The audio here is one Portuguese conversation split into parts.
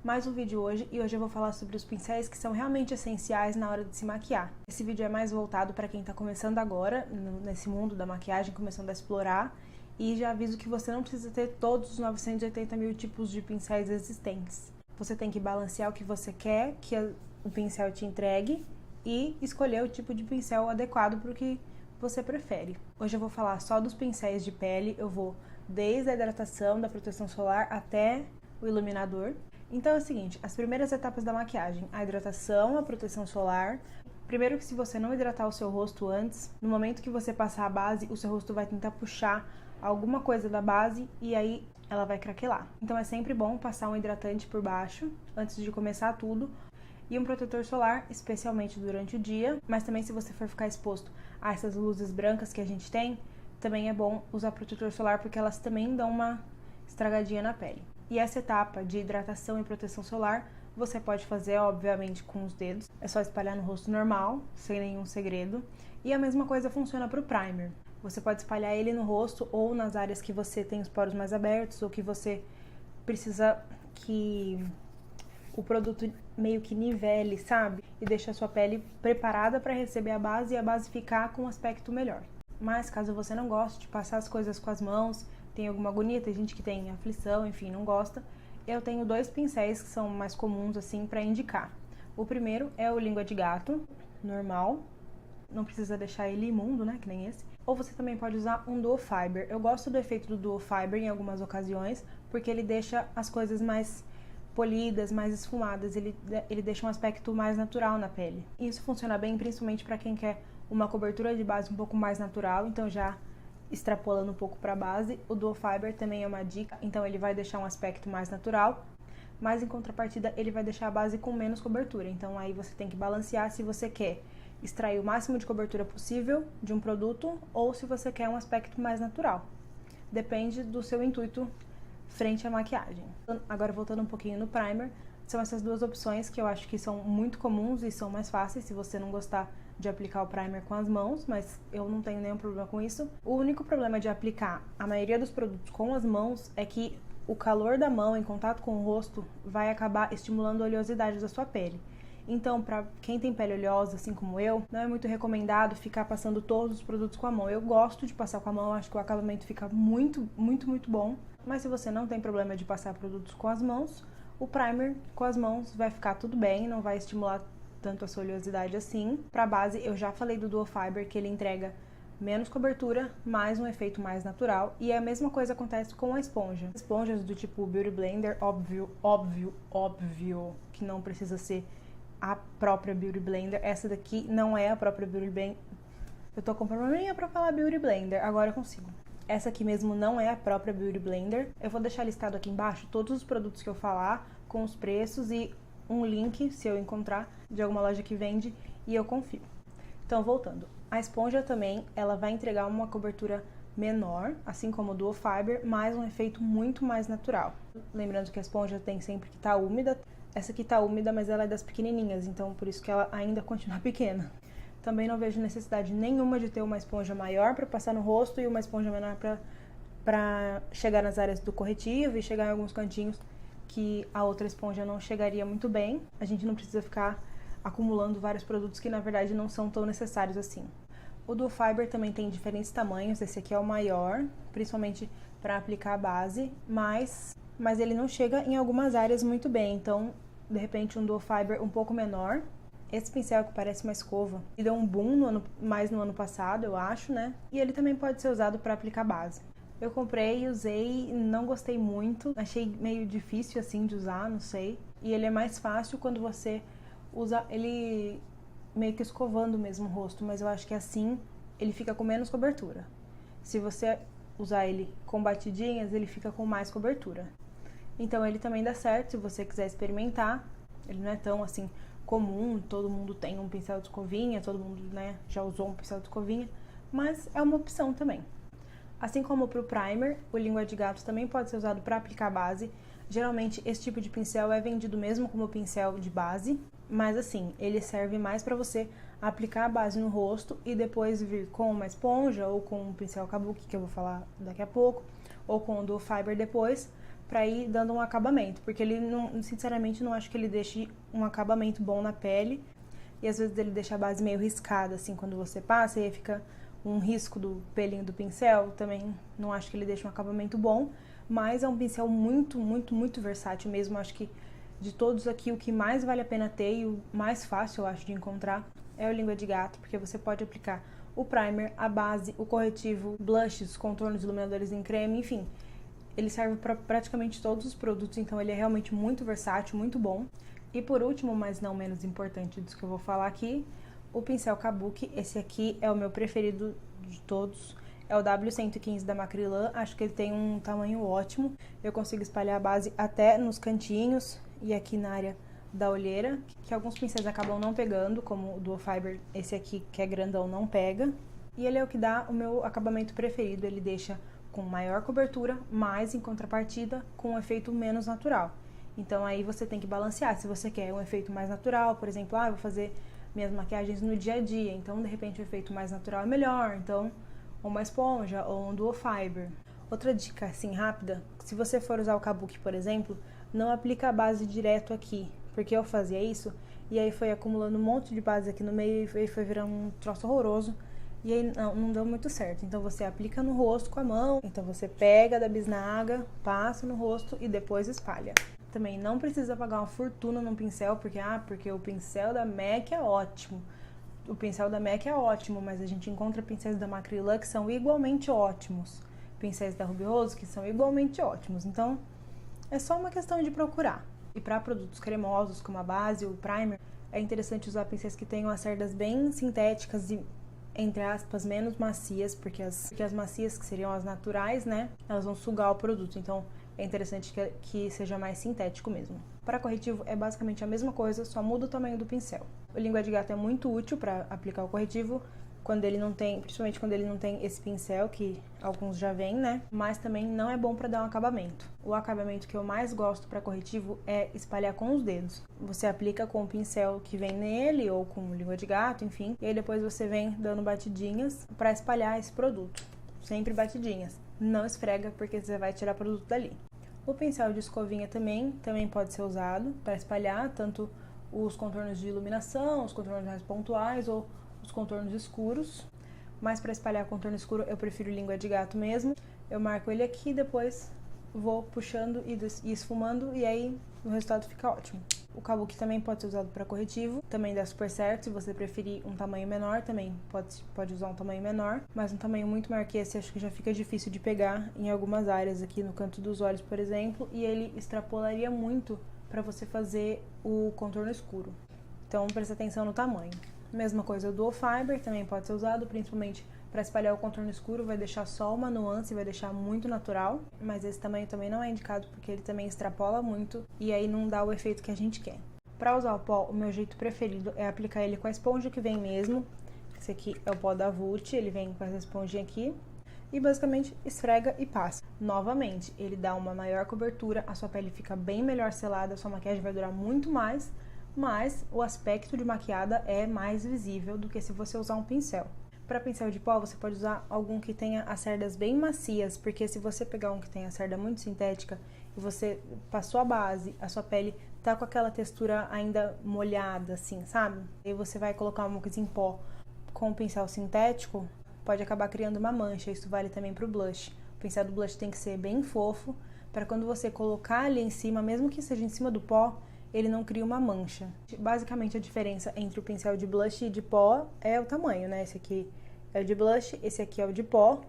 mais um vídeo hoje e hoje eu vou falar sobre os pincéis que são realmente essenciais na hora de se maquiar. Esse vídeo é mais voltado para quem está começando agora, nesse mundo da maquiagem, começando a explorar, e já aviso que você não precisa ter todos os 980 mil tipos de pincéis existentes. Você tem que balancear o que você quer que o pincel te entregue e escolher o tipo de pincel adequado para o que você prefere. Hoje eu vou falar só dos pincéis de pele, eu vou desde a hidratação, da proteção solar até o iluminador. Então é o seguinte, as primeiras etapas da maquiagem, a hidratação, a proteção solar. Primeiro que se você não hidratar o seu rosto antes, no momento que você passar a base, o seu rosto vai tentar puxar alguma coisa da base e aí ela vai craquelar. Então é sempre bom passar um hidratante por baixo, antes de começar tudo, e um protetor solar, especialmente durante o dia, mas também se você for ficar exposto a essas luzes brancas que a gente tem, também é bom usar protetor solar porque elas também dão uma estragadinha na pele. E essa etapa de hidratação e proteção solar, você pode fazer, obviamente, com os dedos. É só espalhar no rosto normal, sem nenhum segredo. E a mesma coisa funciona para o primer. Você pode espalhar ele no rosto ou nas áreas que você tem os poros mais abertos ou que você precisa que o produto meio que nivele, sabe? E deixa a sua pele preparada para receber a base e a base ficar com um aspecto melhor. Mas caso você não goste de passar as coisas com as mãos, tem alguma agonia, tem gente que tem aflição, enfim, não gosta, eu tenho dois pincéis que são mais comuns assim para indicar. O primeiro é o língua de gato, normal, não precisa deixar ele imundo, né, que nem esse. Ou você também pode usar um duo fiber. Eu gosto do efeito do duo fiber em algumas ocasiões, porque ele deixa as coisas mais polidas, mais esfumadas, ele deixa um aspecto mais natural na pele. E isso funciona bem principalmente para quem quer uma cobertura de base um pouco mais natural, então já extrapolando um pouco para a base, o duo fiber também é uma dica, então ele vai deixar um aspecto mais natural, mas em contrapartida ele vai deixar a base com menos cobertura, então aí você tem que balancear se você quer extrair o máximo de cobertura possível de um produto ou se você quer um aspecto mais natural. Depende do seu intuito frente à maquiagem. Agora voltando um pouquinho no primer, são essas duas opções que eu acho que são muito comuns e são mais fáceis se você não gostar de aplicar o primer com as mãos, mas eu não tenho nenhum problema com isso. O único problema de aplicar a maioria dos produtos com as mãos é que o calor da mão em contato com o rosto vai acabar estimulando a oleosidade da sua pele. Então, para quem tem pele oleosa, assim como eu, não é muito recomendado ficar passando todos os produtos com a mão. Eu gosto de passar com a mão, acho que o acabamento fica muito bom. Mas se você não tem problema de passar produtos com as mãos, o primer com as mãos vai ficar tudo bem, não vai estimular tanto a sua oleosidade assim. Para base, eu já falei do duo fiber, que ele entrega menos cobertura, mais um efeito mais natural. E a mesma coisa acontece com a esponja. Esponjas do tipo Beauty Blender, óbvio que não precisa ser a própria Beauty Blender. Essa daqui não é a própria Beauty Blender. Eu tô com probleminha pra falar Beauty Blender, agora eu consigo. Essa aqui mesmo não é a própria Beauty Blender. Eu vou deixar listado aqui embaixo todos os produtos que eu falar, com os preços e um link, se eu encontrar, de alguma loja que vende e eu confio. Então, voltando. A esponja também, ela vai entregar uma cobertura menor, assim como o Duo Fiber, mas um efeito muito mais natural. Lembrando que a esponja tem sempre que estar úmida. Essa aqui tá úmida, mas ela é das pequenininhas, então por isso que ela ainda continua pequena. Também não vejo necessidade nenhuma de ter uma esponja maior para passar no rosto e uma esponja menor para chegar nas áreas do corretivo e chegar em alguns cantinhos que a outra esponja não chegaria muito bem. A gente não precisa ficar acumulando vários produtos que na verdade não são tão necessários assim. O Duo Fiber também tem diferentes tamanhos, esse aqui é o maior, principalmente para aplicar a base, mas ele não chega em algumas áreas muito bem, então de repente um Duo Fiber um pouco menor. Esse pincel que parece uma escova, ele deu um boom mais no ano passado, eu acho, né? E ele também pode ser usado para aplicar base. Eu comprei, usei, não gostei muito, achei meio difícil assim de usar, não sei. E ele é mais fácil quando você usa ele meio que escovando mesmo o rosto, mas eu acho que assim ele fica com menos cobertura. Se você usar ele com batidinhas, ele fica com mais cobertura. Então ele também dá certo se você quiser experimentar. Ele não é tão assim comum, todo mundo tem um pincel de escovinha, todo mundo, né, já usou um pincel de escovinha, mas é uma opção também. Assim como para o primer, o língua de gato também pode ser usado para aplicar base. Geralmente esse tipo de pincel é vendido mesmo como pincel de base, mas assim, ele serve mais para você aplicar a base no rosto e depois vir com uma esponja ou com um pincel kabuki, que eu vou falar daqui a pouco, ou com o duo fiber depois, pra ir dando um acabamento, porque ele não, sinceramente, não acho que ele deixe um acabamento bom na pele, e às vezes ele deixa a base meio riscada, assim, quando você passa, e aí fica um risco do pelinho do pincel, também não acho que ele deixa um acabamento bom, mas é um pincel muito, muito, muito versátil mesmo. Acho que de todos aqui, o que mais vale a pena ter e o mais fácil, eu acho, de encontrar é o Língua de Gato, porque você pode aplicar o primer, a base, o corretivo, blushes, contornos, iluminadores em creme, enfim. Ele serve para praticamente todos os produtos, então ele é realmente muito versátil, muito bom. E por último, mas não menos importante dos que eu vou falar aqui, o pincel Kabuki. Esse aqui é o meu preferido de todos. É o W115 da Macrylan, acho que ele tem um tamanho ótimo. Eu consigo espalhar a base até nos cantinhos e aqui na área da olheira, que alguns pincéis acabam não pegando, como o Duo Fiber, esse aqui que é grandão, não pega. E ele é o que dá o meu acabamento preferido, ele deixa com maior cobertura, mas em contrapartida com um efeito menos natural. Então aí você tem que balancear, se você quer um efeito mais natural, por exemplo, eu vou fazer minhas maquiagens no dia a dia, então de repente o efeito mais natural é melhor, então uma esponja ou um Duo Fiber. Outra dica assim rápida, se você for usar o Kabuki, por exemplo, não aplica a base direto aqui, porque eu fazia isso e aí foi acumulando um monte de base aqui no meio e foi virando um troço horroroso e aí não deu muito certo. Então você aplica no rosto com a mão, então você pega da bisnaga, passa no rosto e depois espalha. Também não precisa pagar uma fortuna num pincel, porque o pincel da MAC é ótimo. O pincel da MAC é ótimo, mas a gente encontra pincéis da Macrylan que são igualmente ótimos. Pincéis da Ruby Rose que são igualmente ótimos. Então, é só uma questão de procurar. E para produtos cremosos, como a base ou o primer, é interessante usar pincéis que tenham as cerdas bem sintéticas e, entre aspas, menos macias, porque as macias, que seriam as naturais, né, elas vão sugar o produto. Então, é interessante que seja mais sintético mesmo. Para corretivo é basicamente a mesma coisa, só muda o tamanho do pincel. O Língua de Gato é muito útil para aplicar o corretivo, quando ele não tem, principalmente quando ele não tem esse pincel, que alguns já vêm, né? Mas também não é bom para dar um acabamento. O acabamento que eu mais gosto para corretivo é espalhar com os dedos. Você aplica com o pincel que vem nele, ou com Língua de Gato, enfim. E aí depois você vem dando batidinhas para espalhar esse produto. Sempre batidinhas. Não esfrega, porque você vai tirar produto dali. O pincel de escovinha também pode ser usado para espalhar tanto os contornos de iluminação, os contornos mais pontuais ou os contornos escuros. Mas para espalhar contorno escuro eu prefiro Língua de Gato mesmo. Eu marco ele aqui, depois vou puxando e esfumando e aí o resultado fica ótimo. O Kabuki também pode ser usado para corretivo, também dá super certo. Se você preferir um tamanho menor, também pode usar um tamanho menor, mas um tamanho muito maior que esse acho que já fica difícil de pegar em algumas áreas, aqui no canto dos olhos, por exemplo, e ele extrapolaria muito para você fazer o contorno escuro. Então presta atenção no tamanho. Mesma coisa, o Duo Fiber também pode ser usado, principalmente para espalhar o contorno escuro, vai deixar só uma nuance, vai deixar muito natural, mas esse tamanho também não é indicado porque ele também extrapola muito e aí não dá o efeito que a gente quer. Para usar o pó, o meu jeito preferido é aplicar ele com a esponja que vem mesmo. Esse aqui é o pó da Vult, ele vem com essa esponjinha aqui e basicamente esfrega e passa. Novamente, ele dá uma maior cobertura, a sua pele fica bem melhor selada, a sua maquiagem vai durar muito mais, mas o aspecto de maquiada é mais visível do que se você usar um pincel. Para pincel de pó, você pode usar algum que tenha as cerdas bem macias, porque se você pegar um que tem a cerda muito sintética e você passou a base, a sua pele tá com aquela textura ainda molhada, assim, sabe? E você vai colocar uma coisa em pó com o pincel sintético, pode acabar criando uma mancha. Isso vale também pro blush. O pincel do blush tem que ser bem fofo, para quando você colocar ali em cima, mesmo que seja em cima do pó, ele não cria uma mancha. Basicamente a diferença entre o pincel de blush e de pó é o tamanho, né? Esse aqui é o de blush, esse aqui é o de pó,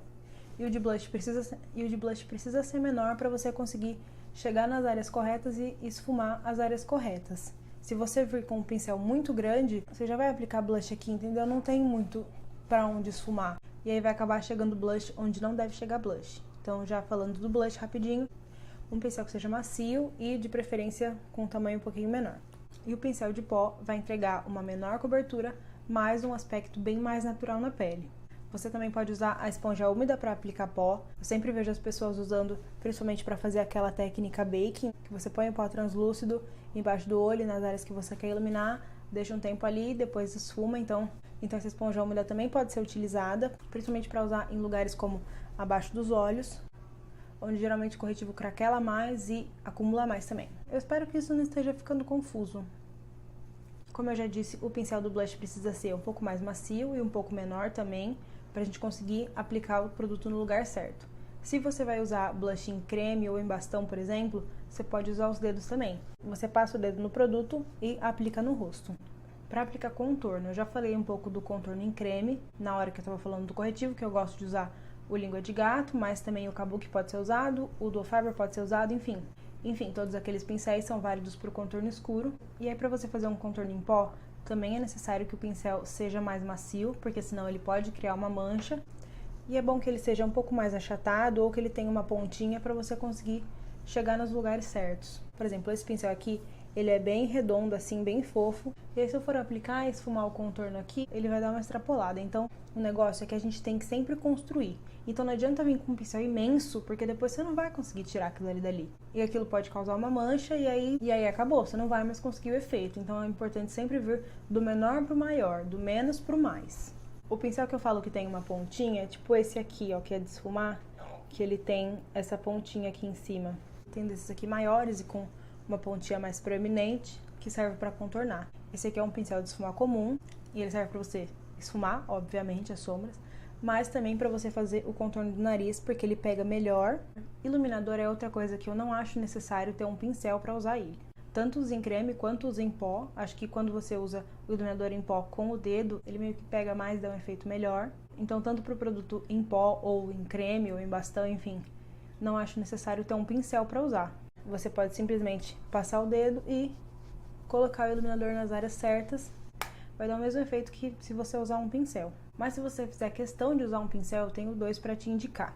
e o de blush precisa ser menor para você conseguir chegar nas áreas corretas e esfumar as áreas corretas. Se você vir com um pincel muito grande, você já vai aplicar blush aqui, entendeu? Não tem muito para onde esfumar. E aí vai acabar chegando blush onde não deve chegar blush. Então, já falando do blush rapidinho, um pincel que seja macio e de preferência com um tamanho um pouquinho menor. E o pincel de pó vai entregar uma menor cobertura, mas um aspecto bem mais natural na pele. Você também pode usar a esponja úmida para aplicar pó. Eu sempre vejo as pessoas usando, principalmente para fazer aquela técnica baking, que você põe o pó translúcido embaixo do olho, nas áreas que você quer iluminar, deixa um tempo ali, depois esfuma. Então essa esponja úmida também pode ser utilizada, principalmente para usar em lugares como abaixo dos olhos. onde geralmente o corretivo craquela mais e acumula mais também. Eu espero que isso não esteja ficando confuso. Como eu já disse, o pincel do blush precisa ser um pouco mais macio e um pouco menor também, para a gente conseguir aplicar o produto no lugar certo. Se você vai usar blush em creme ou em bastão, por exemplo, você pode usar os dedos também. Você passa o dedo no produto e aplica no rosto. Para aplicar contorno, eu já falei um pouco do contorno em creme, na hora que eu estava falando do corretivo, que eu gosto de usar o língua de gato, mas também o kabuki pode ser usado, o duo fiber pode ser usado, enfim. Enfim, todos aqueles pincéis são válidos para o contorno escuro. E aí, para você fazer um contorno em pó, também é necessário que o pincel seja mais macio, porque senão ele pode criar uma mancha. E é bom que ele seja um pouco mais achatado ou que ele tenha uma pontinha para você conseguir chegar nos lugares certos. Por exemplo, esse pincel aqui, ele é bem redondo, assim, bem fofo. E aí, se eu for aplicar e esfumar o contorno aqui, ele vai dar uma extrapolada. Então, o negócio é que a gente tem que sempre construir. Então, não adianta vir com um pincel imenso, porque depois você não vai conseguir tirar aquilo ali dali. E aquilo pode causar uma mancha e aí acabou, você não vai mais conseguir o efeito. Então, é importante sempre vir do menor pro maior, do menos pro mais. O pincel que eu falo que tem uma pontinha, tipo esse aqui, ó, que é de esfumar, que ele tem essa pontinha aqui em cima. Tem desses aqui maiores e com uma pontinha mais proeminente, que serve para contornar. Esse aqui é um pincel de esfumar comum, e ele serve para você esfumar, obviamente, as sombras, mas também para você fazer o contorno do nariz, porque ele pega melhor. Iluminador é outra coisa que eu não acho necessário ter um pincel para usar ele. Tanto os em creme quanto os em pó, acho que quando você usa o iluminador em pó com o dedo, ele meio que pega mais, dá um efeito melhor. Então, tanto para o produto em pó, ou em creme, ou em bastão, enfim, não acho necessário ter um pincel para usar. Você pode simplesmente passar o dedo e colocar o iluminador nas áreas certas. Vai dar o mesmo efeito que se você usar um pincel. Mas se você fizer questão de usar um pincel, eu tenho dois para te indicar.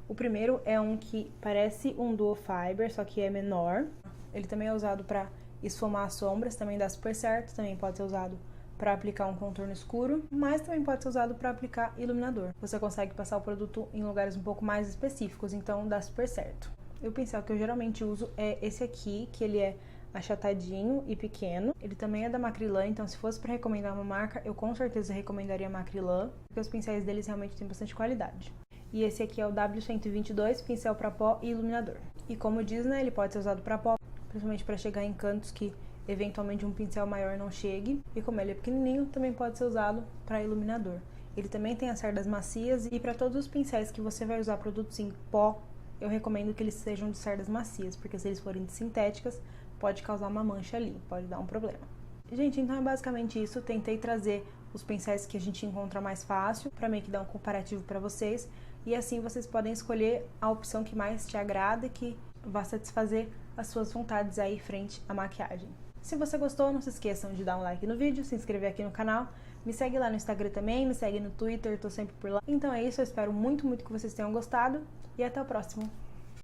O primeiro é um que parece um duo fiber, só que é menor. Ele também é usado para esfumar as sombras, também dá super certo. Também pode ser usado para aplicar um contorno escuro, mas também pode ser usado para aplicar iluminador. Você consegue passar o produto em lugares um pouco mais específicos, então dá super certo. E o pincel que eu geralmente uso é esse aqui, que ele é achatadinho e pequeno. Ele também é da Macrylan, então se fosse para recomendar uma marca, eu com certeza recomendaria a Macrylan, porque os pincéis deles realmente têm bastante qualidade. E esse aqui é o W122, pincel para pó e iluminador. E como diz, né, ele pode ser usado para pó, principalmente para chegar em cantos que eventualmente um pincel maior não chegue. E como ele é pequenininho, também pode ser usado para iluminador. Ele também tem as cerdas macias e para todos os pincéis que você vai usar produtos em pó, eu recomendo que eles sejam de cerdas macias, porque se eles forem de sintéticas, pode causar uma mancha ali, pode dar um problema. Gente, então é basicamente isso. Tentei trazer os pincéis que a gente encontra mais fácil, para meio que dar um comparativo para vocês. E assim vocês podem escolher a opção que mais te agrada e que vá satisfazer as suas vontades aí frente à maquiagem. Se você gostou, não se esqueçam de dar um like no vídeo, se inscrever aqui no canal. Me segue lá no Instagram também, me segue no Twitter, tô sempre por lá. Então é isso, eu espero muito que vocês tenham gostado e até o próximo.